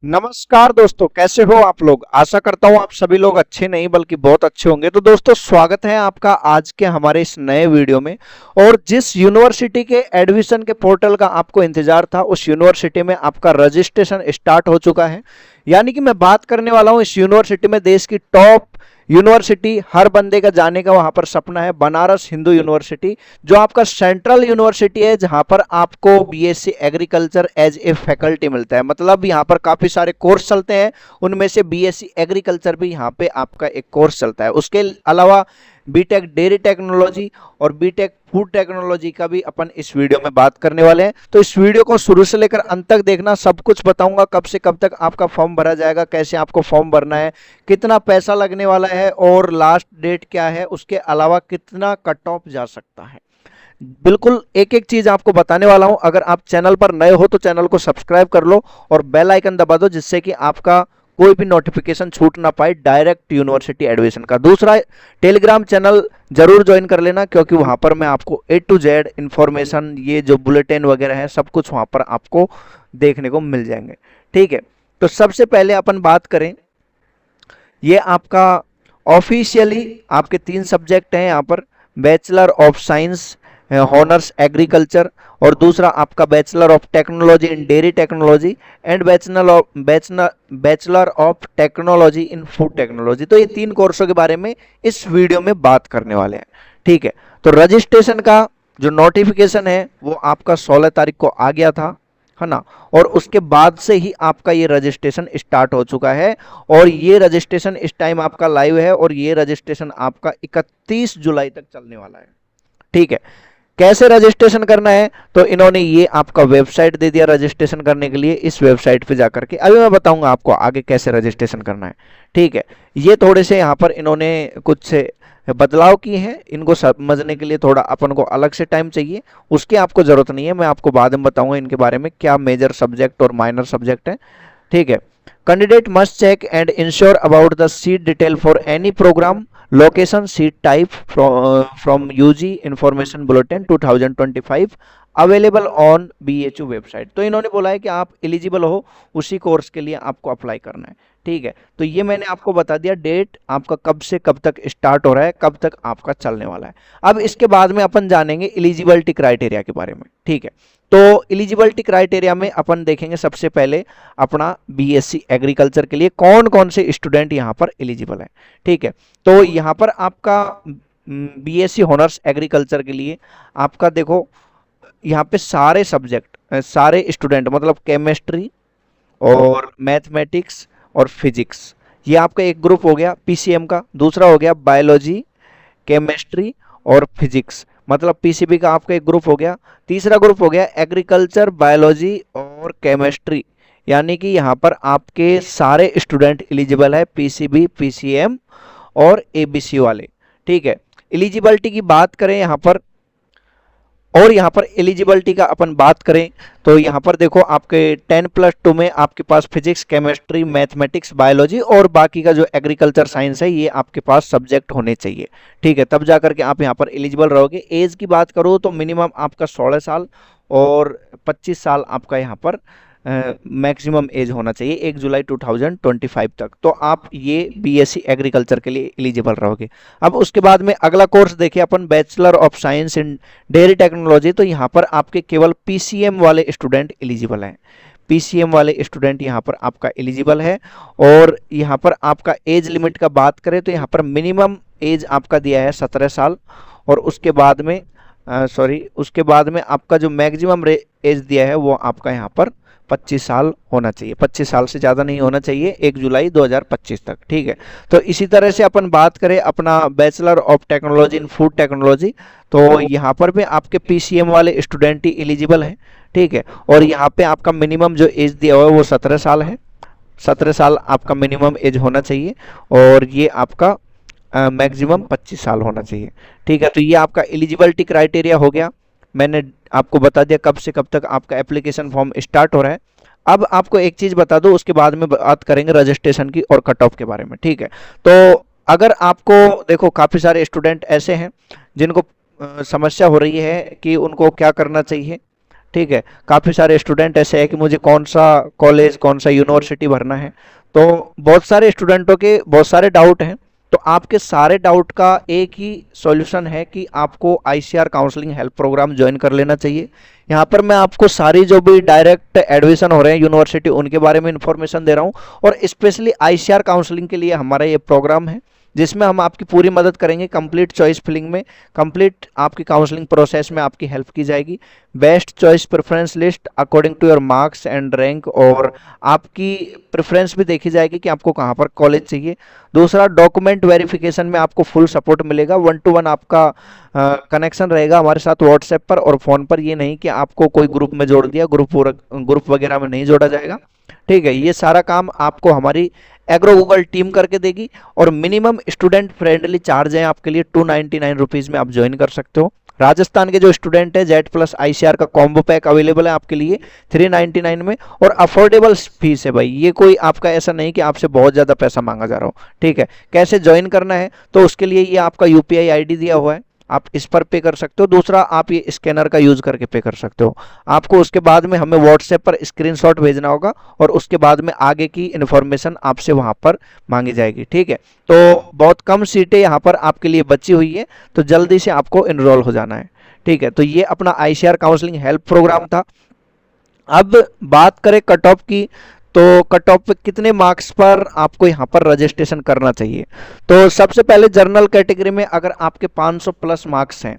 नमस्कार दोस्तों, कैसे हो आप लोग। आशा करता हूँ आप सभी लोग अच्छे नहीं बल्कि बहुत अच्छे होंगे। तो दोस्तों, स्वागत है आपका आज के हमारे इस नए वीडियो में। और जिस यूनिवर्सिटी के एडमिशन के पोर्टल का आपको इंतजार था, उस यूनिवर्सिटी में आपका रजिस्ट्रेशन स्टार्ट हो चुका है। यानी कि मैं बात करने वाला हूँ इस यूनिवर्सिटी में, देश की टॉप यूनिवर्सिटी, हर बंदे का जाने का वहां पर सपना है, बनारस हिंदू यूनिवर्सिटी, जो आपका सेंट्रल यूनिवर्सिटी है, जहां पर आपको BSc agriculture as a faculty मिलता है। मतलब यहां पर काफी सारे कोर्स चलते हैं, उनमें से बीएससी एग्रीकल्चर भी यहां पे आपका एक कोर्स चलता है। उसके अलावा बीटेक डेयरी टेक्नोलॉजी और बीटेक फूड टेक्नोलॉजी का भी अपन इस वीडियो में बात करने वाले हैं। तो इस वीडियो को शुरू से लेकर अंत तक देखना, सब कुछ बताऊंगा, कब से कब तक आपका फॉर्म भरा जाएगा, कैसे आपको फॉर्म भरना है, कितना पैसा लगने वाला है और लास्ट डेट क्या है, उसके अलावा कितना कट ऑफ जा सकता है। बिल्कुल एक एक चीज आपको बताने वाला हूं। अगर आप चैनल पर नए हो तो चैनल को सब्सक्राइब कर लो और बेल आइकन दबा दो, जिससे कि आपका कोई भी नोटिफिकेशन छूट ना पाए डायरेक्ट यूनिवर्सिटी एडमिशन का। दूसरा, टेलीग्राम चैनल जरूर ज्वाइन कर लेना, क्योंकि वहां पर मैं आपको ए टू जेड इंफॉर्मेशन, ये जो बुलेटिन वगैरह है, सब कुछ वहां पर आपको देखने को मिल जाएंगे। ठीक है, तो सबसे पहले अपन बात करें, ये आपका ऑफिशियली आपके 3 सब्जेक्ट हैं यहाँ पर। Bachelor of science honours agriculture, और दूसरा आपका bachelor of technology in dairy technology and bachelor of technology in food technology. तो ये 3 कोर्सों के बारे में इस वीडियो में बात करने वाले हैं। ठीक है, तो रजिस्ट्रेशन का जो नोटिफिकेशन है वो आपका 16 तारीख को आ गया था, है ना। और उसके बाद से ही आपका ये रजिस्ट्रेशन स्टार्ट हो चुका है, और ये रजिस्ट्रेशन इस टाइम आपका लाइव है, और ये रजिस्ट्रेशन आपका 31 जुलाई तक चलने वाला है। ठीक है, कैसे रजिस्ट्रेशन करना है, तो इन्होंने ये आपका वेबसाइट दे दिया रजिस्ट्रेशन करने के लिए। इस वेबसाइट पे जाकर के अभी मैं बताऊंगा आपको आगे कैसे रजिस्ट्रेशन करना है। ठीक है, ये थोड़े से यहाँ पर इन्होंने कुछ से बदलाव किए हैं, इनको समझने के लिए थोड़ा अपन को अलग से टाइम चाहिए, उसकी आपको जरूरत नहीं है, मैं आपको बाद में बताऊंगा इनके बारे में क्या मेजर सब्जेक्ट और माइनर सब्जेक्ट है। ठीक है, candidate must check and ensure about the seat detail for any programme, location, seat type from UG information bulletin 2025 available on BHU website. तो इन्होंने बोला है कि आप एलिजिबल हो उसी कोर्स के लिए आपको अप्लाई करना है। ठीक है, तो ये मैंने आपको बता दिया डेट आपका कब से कब तक स्टार्ट हो रहा है, कब तक आपका चलने वाला है। अब इसके बाद में अपन जानेंगे एलिजिबिलिटी क्राइटेरिया के बारे में। ठीक है, तो एलिजिबिलिटी क्राइटेरिया में अपन देखेंगे सबसे पहले अपना बीएससी एग्रीकल्चर के लिए कौन कौन से स्टूडेंट यहाँ पर एलिजिबल है। ठीक है, तो यहाँ पर आपका बीएससी हॉनर्स एग्रीकल्चर के लिए आपका देखो, यहाँ पे सारे सब्जेक्ट, सारे स्टूडेंट, मतलब केमिस्ट्री और मैथमेटिक्स और फिजिक्स, ये आपका एक ग्रुप हो गया पीसीएम का। दूसरा हो गया बायोलॉजी, केमिस्ट्री और फिजिक्स, मतलब पीसीबी का आपका एक ग्रुप हो गया। तीसरा ग्रुप हो गया एग्रीकल्चर, बायोलॉजी और केमिस्ट्री, यानी कि यहाँ पर आपके सारे स्टूडेंट एलिजिबल है, पीसीबी, पीसीएम और एबीसी वाले। ठीक है, एलिजिबिलिटी की बात करें यहाँ पर, और यहाँ पर एलिजिबिलिटी का अपन बात करें तो यहाँ पर देखो आपके 10+2 में आपके पास फिजिक्स, केमिस्ट्री, मैथमेटिक्स, बायोलॉजी और बाकी का जो एग्रीकल्चर साइंस है, ये आपके पास सब्जेक्ट होने चाहिए। ठीक है, तब जाकर के आप यहाँ पर एलिजिबल रहोगे। एज की बात करो तो मिनिमम आपका 16 साल और 25 साल आपका यहाँ पर मैक्सिमम एज होना चाहिए 1 जुलाई 2025 तक। तो आप ये बीएससी एग्रीकल्चर के लिए एलिजिबल रहोगे। अब उसके बाद में अगला कोर्स देखिए अपन, bachelor of science in dairy technology. तो यहाँ पर आपके केवल पीसीएम वाले स्टूडेंट एलिजिबल हैं, पीसीएम वाले स्टूडेंट यहाँ पर आपका एलिजिबल है। और यहाँ पर आपका एज लिमिट का बात करें तो यहाँ पर मिनिमम एज आपका दिया है 17 साल, और उसके बाद में उसके बाद में आपका जो मैक्सिमम एज दिया है वो आपका यहाँ पर 25 साल होना चाहिए, 25 साल से ज़्यादा नहीं होना चाहिए 1 जुलाई 2025 तक। ठीक है, तो इसी तरह से अपन बात करें अपना bachelor of technology in food technology, तो यहाँ पर भी आपके पीसीएम वाले स्टूडेंट ही एलिजिबल हैं। ठीक है, और यहाँ पे आपका मिनिमम जो एज दिया हुआ है वो 17 साल है, 17 साल आपका मिनिमम एज होना चाहिए, और ये आपका मैक्सिमम 25 साल होना चाहिए। ठीक है, तो ये आपका एलिजिबिलिटी क्राइटेरिया हो गया। मैंने आपको बता दिया कब से कब तक आपका एप्लीकेशन फॉर्म स्टार्ट हो रहा है। अब आपको एक चीज़ बता दो, उसके बाद में बात करेंगे रजिस्ट्रेशन की और कट ऑफ के बारे में। ठीक है, तो अगर आपको देखो काफ़ी सारे स्टूडेंट ऐसे हैं जिनको समस्या हो रही है कि उनको क्या करना चाहिए। ठीक है, काफ़ी सारे स्टूडेंट ऐसे हैं कि मुझे कौन सा कॉलेज कौन सा यूनिवर्सिटी भरना है, तो बहुत सारे स्टूडेंटों के बहुत सारे डाउट हैं। तो आपके सारे डाउट का एक ही सॉल्यूशन है कि आपको ICR counselling help programme join कर लेना चाहिए। यहाँ पर मैं आपको सारी जो भी डायरेक्ट एडमिशन हो रहे हैं यूनिवर्सिटी उनके बारे में इंफॉर्मेशन दे रहा हूँ, और स्पेशली आईसीआर काउंसलिंग के लिए हमारा ये प्रोग्राम है जिसमें हम आपकी पूरी मदद करेंगे। कंप्लीट चॉइस फिलिंग में, कंप्लीट आपकी काउंसलिंग प्रोसेस में आपकी हेल्प की जाएगी। Best choice preference list according to your marks and rank, और आपकी प्रेफरेंस भी देखी जाएगी कि आपको कहाँ पर कॉलेज चाहिए। दूसरा, डॉक्यूमेंट वेरिफिकेशन में आपको फुल सपोर्ट मिलेगा। 1-to-1 आपका कनेक्शन रहेगा हमारे साथ व्हाट्सएप पर और फ़ोन पर। ये नहीं कि आपको कोई ग्रुप में जोड़ दिया, ग्रुप वगैरह में नहीं जोड़ा जाएगा, ठीक है। ये सारा काम आपको हमारी एग्रो गूगल टीम करके देगी, और मिनिमम स्टूडेंट फ्रेंडली चार्ज है आपके लिए 299 रुपीज़ में आप ज्वाइन कर सकते हो। राजस्थान के जो स्टूडेंट है जेड प्लस आईसीआर का कॉम्बो पैक अवेलेबल है आपके लिए 399 में, और अफोर्डेबल फीस है भाई। ये कोई आपका ऐसा नहीं कि आपसे बहुत ज़्यादा पैसा मांगा जा रहा हो, ठीक है। कैसे ज्वाइन करना है, तो उसके लिए ये आपका यूपीआई आईडी दिया हुआ है, आप इस पर पे कर सकते हो। दूसरा, आप ये स्कैनर का यूज करके पे कर सकते हो। आपको उसके बाद में हमें व्हाट्सएप पर स्क्रीनशॉट भेजना होगा, और उसके बाद में आगे की इन्फॉर्मेशन आपसे वहां पर मांगी जाएगी, ठीक है। तो बहुत कम सीटें यहाँ पर आपके लिए बची हुई है, तो जल्दी से आपको इनरोल हो जाना है, ठीक है। तो ये अपना आईसीआर काउंसलिंग हेल्प प्रोग्राम था। अब बात करें कट ऑफ की, तो कट ऑफ पे कितने मार्क्स पर आपको यहाँ पर रजिस्ट्रेशन करना चाहिए। तो सबसे पहले जनरल कैटेगरी में अगर आपके 500 प्लस मार्क्स हैं,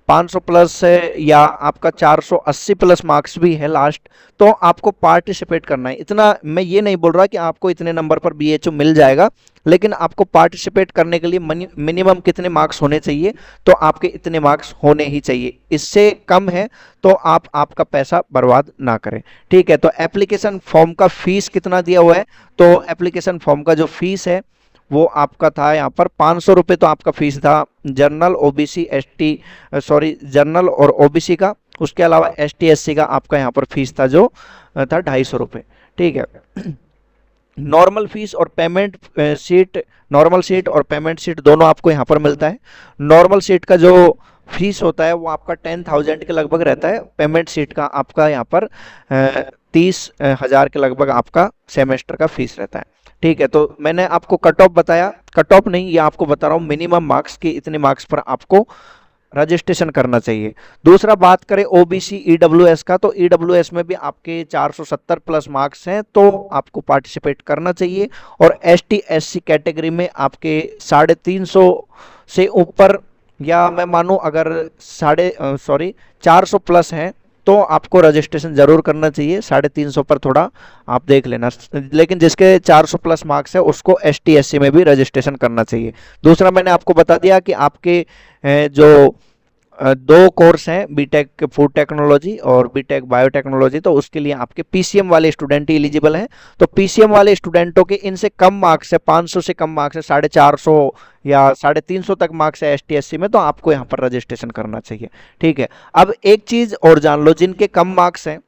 500 प्लस है या आपका 480 प्लस मार्क्स भी है लास्ट, तो आपको पार्टिसिपेट करना है। इतना मैं ये नहीं बोल रहा कि आपको इतने नंबर पर बीएचओ मिल जाएगा, लेकिन आपको पार्टिसिपेट करने के लिए मिनिमम कितने मार्क्स होने चाहिए, तो आपके इतने मार्क्स होने ही चाहिए। इससे कम है तो आप आपका पैसा बर्बाद ना करें, ठीक है। तो एप्लीकेशन फॉर्म का फीस कितना दिया हुआ है, तो एप्लीकेशन फॉर्म का जो फीस है वो आपका था यहाँ पर 500 रुपये, तो आपका फीस था general OBC ST, sorry general और ओबीसी का। उसके अलावा एसटी एससी का आपका यहाँ पर फीस था जो था 250 रुपये, ठीक है। नॉर्मल फीस और पेमेंट सीट, नॉर्मल सीट और पेमेंट सीट दोनों आपको यहाँ पर मिलता है। नॉर्मल सीट का जो फीस होता है वो आपका 10,000 के लगभग रहता है। पेमेंट सीट का आपका यहाँ पर 30,000 के लगभग आपका सेमेस्टर का फीस रहता है, ठीक है। तो मैंने आपको कट ऑफ बताया, कट ऑफ नहीं, ये आपको बता रहा हूँ मिनिमम मार्क्स की इतने मार्क्स पर आपको रजिस्ट्रेशन करना चाहिए। दूसरा, बात करें ओबीसी ईडब्ल्यूएस का, तो ईडब्ल्यूएस में भी आपके 470 प्लस मार्क्स हैं तो आपको पार्टिसिपेट करना चाहिए। और एसटी एससी कैटेगरी में आपके 350 से ऊपर, या मैं मानूं अगर 400 प्लस हैं तो आपको रजिस्ट्रेशन जरूर करना चाहिए। 350 पर थोड़ा आप देख लेना, लेकिन जिसके 400 प्लस मार्क्स है उसको एसटी एससी में भी रजिस्ट्रेशन करना चाहिए। दूसरा, मैंने आपको बता दिया कि आपके जो दो कोर्स हैं, बीटेक फूड टेक्नोलॉजी और बीटेक बायोटेक्नोलॉजी, तो उसके लिए आपके पीसीएम वाले स्टूडेंट ही एलिजिबल हैं। तो पीसीएम वाले स्टूडेंटों के इनसे कम मार्क्स है, 500 से कम मार्क्स है, 450 या 350 तक मार्क्स है एसटी एससी में, तो आपको यहाँ पर रजिस्ट्रेशन करना चाहिए, ठीक है। अब एक चीज और जान लो, जिनके कम मार्क्स हैं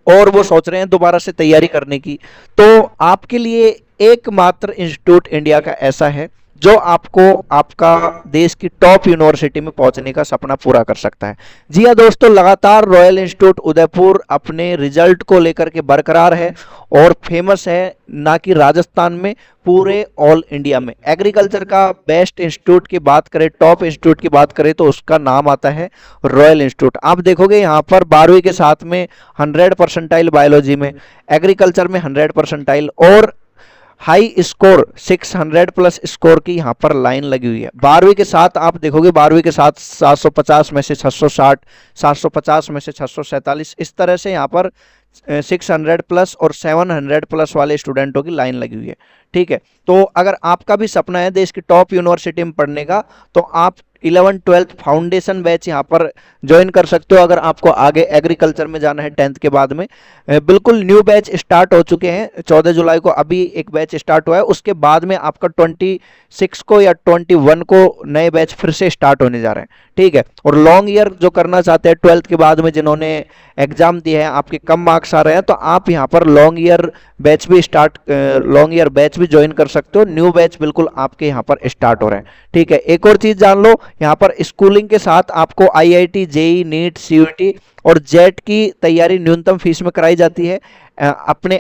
और वो सोच रहे हैं दोबारा से तैयारी करने की, तो आपके लिए एकमात्र इंस्टीट्यूट इंडिया का ऐसा है जो आपको आपका देश की टॉप यूनिवर्सिटी में पहुंचने का सपना पूरा कर सकता है। जी हाँ दोस्तों, लगातार रॉयल इंस्टीट्यूट उदयपुर अपने रिजल्ट को लेकर के बरकरार है और फेमस है, ना कि राजस्थान में, पूरे ऑल इंडिया में। एग्रीकल्चर का बेस्ट इंस्टीट्यूट की बात करें, टॉप इंस्टीट्यूट की बात करें, तो उसका नाम आता है रॉयल इंस्टीट्यूट। आप देखोगे यहाँ पर 12वीं के साथ में 100 परसेंटाइल बायोलॉजी में, एग्रीकल्चर में 100 परसेंटाइल, और हाई स्कोर 600 प्लस स्कोर की यहाँ पर लाइन लगी हुई है। 12वीं के साथ आप देखोगे, 12वीं के साथ 750 में से 660, 750 में से 647, इस तरह से यहाँ पर 600 प्लस और 700 प्लस वाले स्टूडेंटों की लाइन लगी हुई है, ठीक है। तो अगर आपका भी सपना है देश की टॉप यूनिवर्सिटी में पढ़ने का, तो आप 11th-12th फाउंडेशन बैच यहाँ पर ज्वाइन कर सकते हो। अगर आपको आगे एग्रीकल्चर में जाना है 10th के बाद में, बिल्कुल न्यू बैच स्टार्ट हो चुके हैं। 14 जुलाई को अभी एक बैच स्टार्ट हुआ है, उसके बाद में आपका 26 को या 21 को नए बैच फिर से स्टार्ट होने जा रहे हैं, ठीक है। और लॉन्ग ईयर जो करना चाहते हैं 12th के बाद में, जिन्होंने एग्जाम दिए हैं, आपके कम मार्क्स आ रहे हैं, तो आप यहाँ पर लॉन्ग ईयर बैच भी ज्वाइन कर सकते हो। न्यू बैच बिल्कुल आपके यहाँ पर स्टार्ट हो रहे हैं, ठीक है, एक और चीज जान लो, यहाँ पर स्कूलिंग के साथ आपको आईआईटी, जेई, नीट, सीयूईटी और जेट की तैयारी न्यूनतम फीस में कराई जाती है। अपने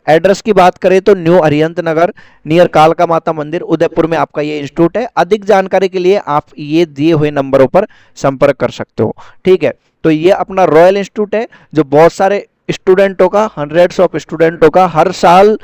एड्रेस की बात करें तो न्यू अरिहंत नगर नियर कालका माता मंदिर उदयपुर में आपका ये इंस्टीट्यूट है। अधिक जानकारी के लिए आप ये दिए हुए नंबरों पर संपर्क कर सकते हो। ठीक है, तो ये अपना रॉयल इंस्टीट्यूट है जो बहुत सारे स्टूडेंटों का, हंड्रेड्स ऑफ स्टूडेंटों का हर साल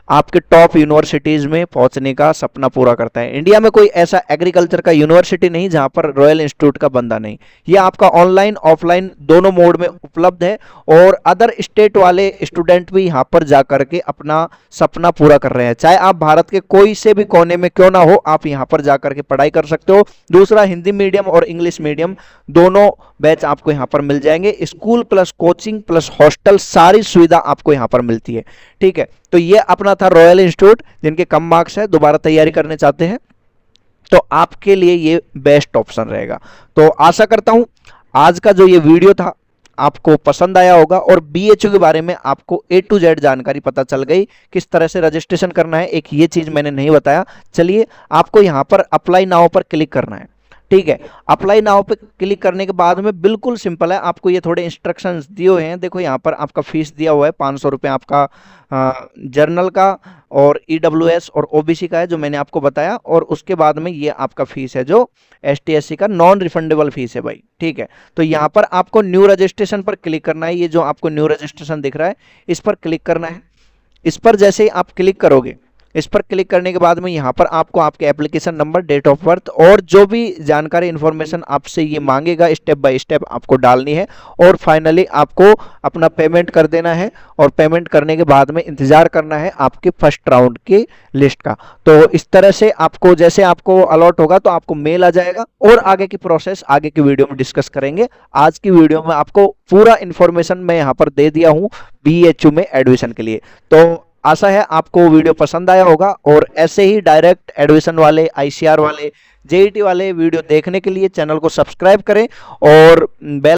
आपके टॉप यूनिवर्सिटीज में पहुंचने का सपना पूरा करता है। इंडिया में कोई ऐसा एग्रीकल्चर का यूनिवर्सिटी नहीं जहां पर रॉयल इंस्टीट्यूट का बंदा नहीं। ये आपका ऑनलाइन ऑफलाइन दोनों मोड में उपलब्ध है और अदर स्टेट वाले स्टूडेंट भी यहां पर जाकर के अपना सपना पूरा कर रहे हैं। चाहे आप भारत के कोई से भी कोने में क्यों ना हो, आप यहां पर जाकर के पढ़ाई कर सकते हो। दूसरा, हिंदी मीडियम और इंग्लिश मीडियम दोनों बैच आपको यहां पर मिल जाएंगे। School plus coaching plus hostel सारी सुविधा आपको यहां पर मिलती है। ठीक है, तो ये अपना था रॉयल इंस्टीट्यूट। जिनके कम मार्क्स है, दोबारा तैयारी करने चाहते हैं, तो आपके लिए ये बेस्ट ऑप्शन रहेगा। तो आशा करता हूं आज का जो ये वीडियो था आपको पसंद आया होगा और बीएचयू के बारे में आपको A to Z जानकारी पता चल गई, किस तरह से रजिस्ट्रेशन करना है। एक ये चीज मैंने नहीं बताया। चलिए, आपको यहां पर अप्लाई नाउ पर क्लिक करना है। ठीक है, अप्लाई नाउ पे क्लिक करने के बाद में बिल्कुल सिंपल है, आपको ये थोड़े इंस्ट्रक्शंस दिए हुए हैं। देखो यहाँ पर आपका फीस दिया हुआ है 500 रुपये आपका जर्नल का और ईडब्ल्यूएस और ओबीसी का है जो मैंने आपको बताया, और उसके बाद में ये आपका फीस है जो एसटी/एससी का नॉन रिफंडेबल फीस है भाई। ठीक है, तो यहाँ पर आपको न्यू रजिस्ट्रेशन पर क्लिक करना है। ये जो आपको न्यू रजिस्ट्रेशन दिख रहा है इस पर क्लिक करना है। इस पर जैसे ही आप क्लिक करोगे, इस पर क्लिक करने के बाद में यहाँ पर आपको आपके application number, date of birth और जो भी जानकारी इन्फॉर्मेशन आपसे ये मांगेगा स्टेप बाय स्टेप आपको डालनी है, और फाइनली आपको अपना पेमेंट कर देना है। और पेमेंट करने के बाद में इंतजार करना है आपके फर्स्ट राउंड की लिस्ट का। तो इस तरह से आपको जैसे आपको अलॉट होगा तो आपको मेल आ जाएगा, और आगे की प्रोसेस आगे की वीडियो में डिस्कस करेंगे। आज की वीडियो में आपको पूरा इंफॉर्मेशन मैं यहाँ पर दे दिया हूँ बीएचयू में एडमिशन के लिए। तो आशा है आपको वीडियो पसंद आया होगा, और ऐसे ही डायरेक्ट एडमिशन वाले, आईसीआर वाले, जेईटी वाले वीडियो देखने के लिए चैनल को सब्सक्राइब करें और बेल